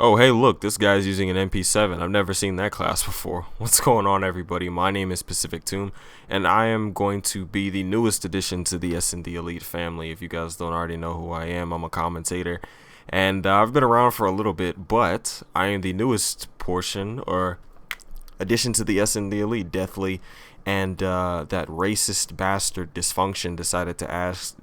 Oh, hey, look, this guy's using an MP7. I've never seen that class before. What's going on, everybody? My name is Pacific Tomb, and I am going to be the newest addition to the SnDElite family. If you guys don't already know who I am, I'm a commentator, and I've been around for a little bit, but I am the newest portion or addition to the SnDElite, Deathly, and that racist bastard Dysfunction decided to ask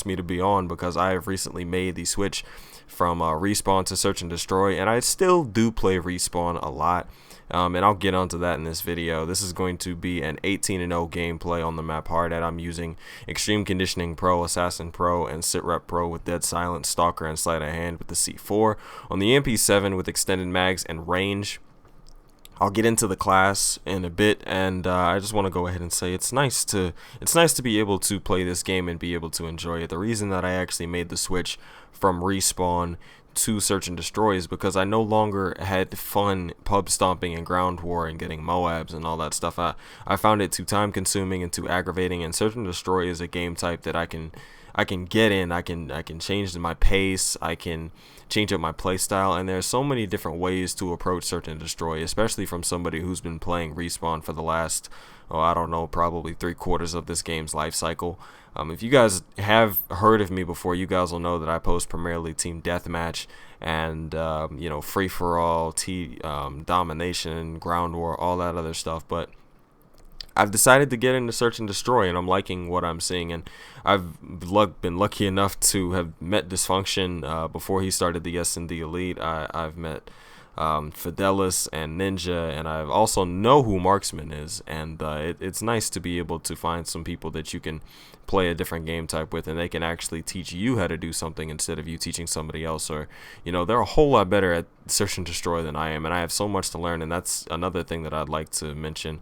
me to be on because I have recently made the switch from respawn to search and destroy, and I still do play respawn a lot, and I'll get onto that in this video. This is going to be an 18-0 gameplay on the map Hardhat. I'm using Extreme Conditioning Pro, Assassin Pro, and Sitrep Pro with Dead Silence, Stalker, and Sleight of Hand with the C4 on the MP7 with extended mags and range. I'll get into the class in a bit, and I just want to go ahead and say it's nice to be able to play this game and be able to enjoy it. The reason that I actually made the switch from respawn to search and destroy is because I no longer had fun pub stomping and ground war and getting Moabs and all that stuff. I found it too time consuming and too aggravating, and search and destroy is a game type that I can get in. I can change my pace. I can change up my play style, and there's so many different ways to approach search and destroy, especially from somebody who's been playing respawn for the last, I don't know, probably 3/4 of this game's life cycle. If you guys have heard of me before, you guys will know that I post primarily team deathmatch and free for all, domination, ground war, all that other stuff, but I've decided to get into search and destroy, and I'm liking what I'm seeing. And I've been lucky enough to have met Dysfunction before he started the SnDElite. I've met Fidelis and Ninja, and I also know who Marksman is, and it's nice to be able to find some people that you can play a different game type with, and they can actually teach you how to do something instead of you teaching somebody else. Or they're a whole lot better at search and destroy than I am, and I have so much to learn. And that's another thing that I'd like to mention.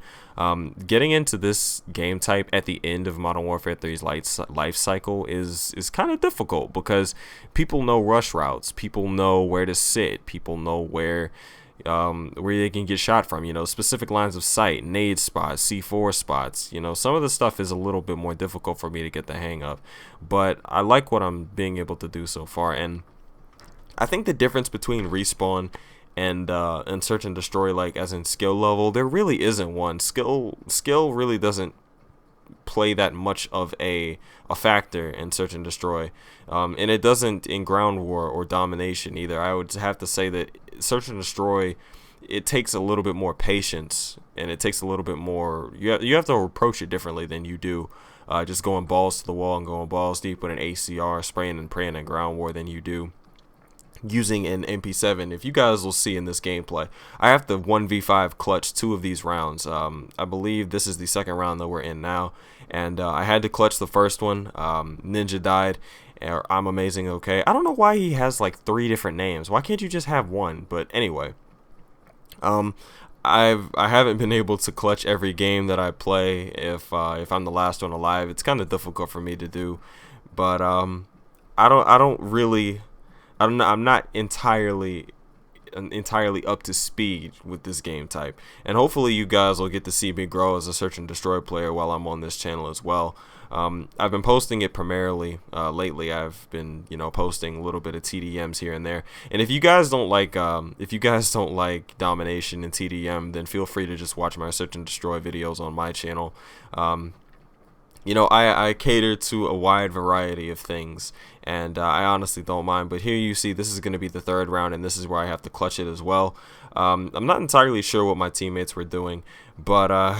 Getting into this game type at the end of Modern Warfare 3's life cycle is kind of difficult, because people know rush routes, people know where to sit, people know where they can get shot from, specific lines of sight, nade spots, C4 spots. Some of the stuff is a little bit more difficult for me to get the hang of, but I like what I'm being able to do so far. And I think the difference between respawn and search and destroy, like as in skill level, there really isn't one. Skill really doesn't play that much of a factor in search and destroy, and it doesn't in ground war or domination either. I would have to say that search and destroy, it takes a little bit more patience, and it takes a little bit more, you have to approach it differently than you do just going balls to the wall and going balls deep with an ACR, spraying and praying in ground war, than you do using an MP7. If you guys will see in this gameplay, I have to 1v5 clutch 2 of these rounds. I believe this is the second round that we're in now, and I had to clutch the first one. Ninja died, or I'm amazing, okay. I don't know why he has like 3 different names. Why can't you just have one? But anyway, I haven't been able to clutch every game that I play. If I'm the last one alive, it's kind of difficult for me to do. But I'm not entirely up to speed with this game type, and hopefully you guys will get to see me grow as a search and destroy player while I'm on this channel as well. I've been posting it primarily lately. I've been posting a little bit of TDMs here and there, and if you guys don't like domination and TDM, then feel free to just watch my search and destroy videos on my channel. I cater to a wide variety of things, and I honestly don't mind. But here you see, this is going to be the 3rd round, and this is where I have to clutch it as well. I'm not entirely sure what my teammates were doing, but I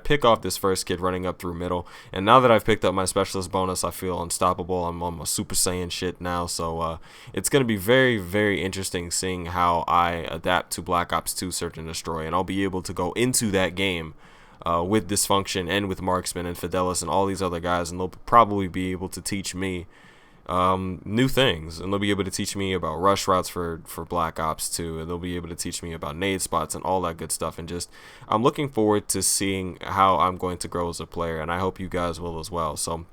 pick off this first kid running up through middle, and now that I've picked up my specialist bonus, I feel unstoppable. I'm on my Super Saiyan shit now, so it's going to be very, very interesting seeing how I adapt to Black Ops 2 Search and Destroy, and I'll be able to go into that game with Dysfunction and with Marksman and Fidelis and all these other guys, and they'll probably be able to teach me new things, and they'll be able to teach me about rush routes for Black Ops 2, and they'll be able to teach me about nade spots and all that good stuff. And just, I'm looking forward to seeing how I'm going to grow as a player, and I hope you guys will as well. So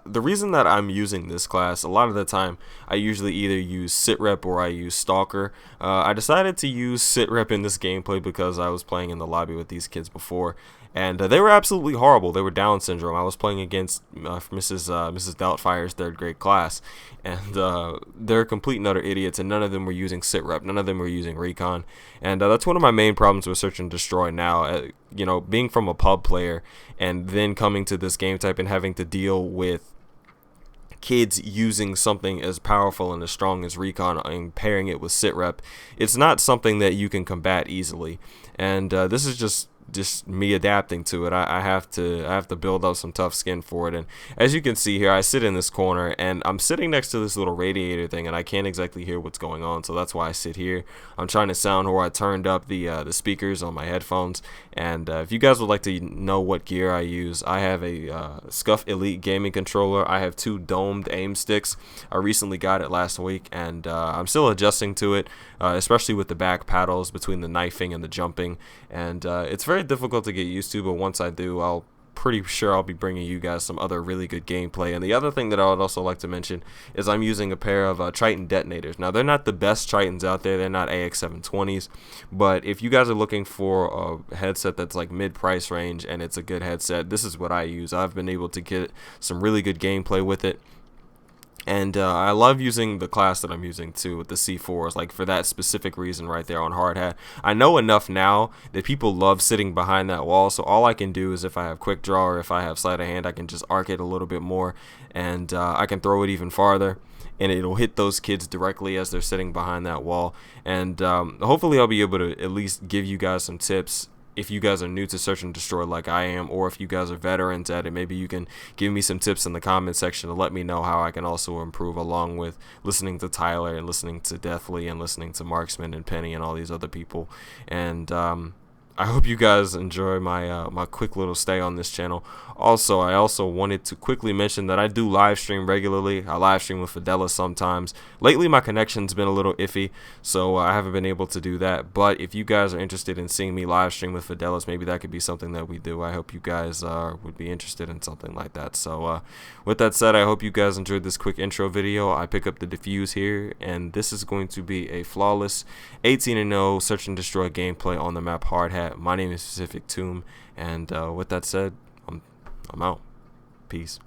the reason that I'm using this class, a lot of the time I usually either use Sitrep or I use Stalker. I decided to use Sitrep in this gameplay because I was playing in the lobby with these kids before, and they were absolutely horrible. They were Down syndrome. I was playing against Mrs. Doubtfire's third grade class, and they're complete and utter idiots, and none of them were using sitrep. None of them were using recon, and that's one of my main problems with Search and Destroy now. You know, being from a pub player and then coming to this game type and having to deal with kids using something as powerful and as strong as recon and pairing it with sitrep, it's not something that you can combat easily. And this is just me adapting to it. I have to build up some tough skin for it. And as you can see here, I sit in this corner and I'm sitting next to this little radiator thing, and I can't exactly hear what's going on, so that's why I sit here. I'm trying to sound where I turned up the speakers on my headphones. And if you guys would like to know what gear I use, I have a Scuff Elite gaming controller. I have 2 domed aim sticks. I recently got it last week, and I'm still adjusting to it, especially with the back paddles between the knifing and the jumping. And it's very difficult to get used to, but once I do, I'll pretty sure I'll be bringing you guys some other really good gameplay. And the other thing that I would also like to mention is I'm using a pair of Triton detonators. Now, they're not the best Tritons out there. They're not AX720s, but if you guys are looking for a headset that's like mid-price range and it's a good headset, this is what I use. I've been able to get some really good gameplay with it. And I love using the class that I'm using too with the C4s, like for that specific reason right there on Hardhat. I know enough now that people love sitting behind that wall, so all I can do is if I have quick draw or if I have sleight of hand, I can just arc it a little bit more, and I can throw it even farther, and it'll hit those kids directly as they're sitting behind that wall. And hopefully I'll be able to at least give you guys some tips if you guys are new to Search and Destroy like I am, or if you guys are veterans at it. Maybe you can give me some tips in the comment section to let me know how I can also improve, along with listening to Tyler and listening to Deathly and listening to Marksman and Penny and all these other people. And I hope you guys enjoy my my quick little stay on this channel. Also, I also wanted to quickly mention that I do live stream regularly. I live stream with Fidelis sometimes. Lately, my connection's been a little iffy, so I haven't been able to do that. But if you guys are interested in seeing me live stream with Fidelis, maybe that could be something that we do. I hope you guys would be interested in something like that. So with that said, I hope you guys enjoyed this quick intro video. I pick up the defuse here, and this is going to be a flawless 18-0 Search and Destroy gameplay on the map Hardhat. My name is Pacific Tomb, and with that said, I'm out. Peace.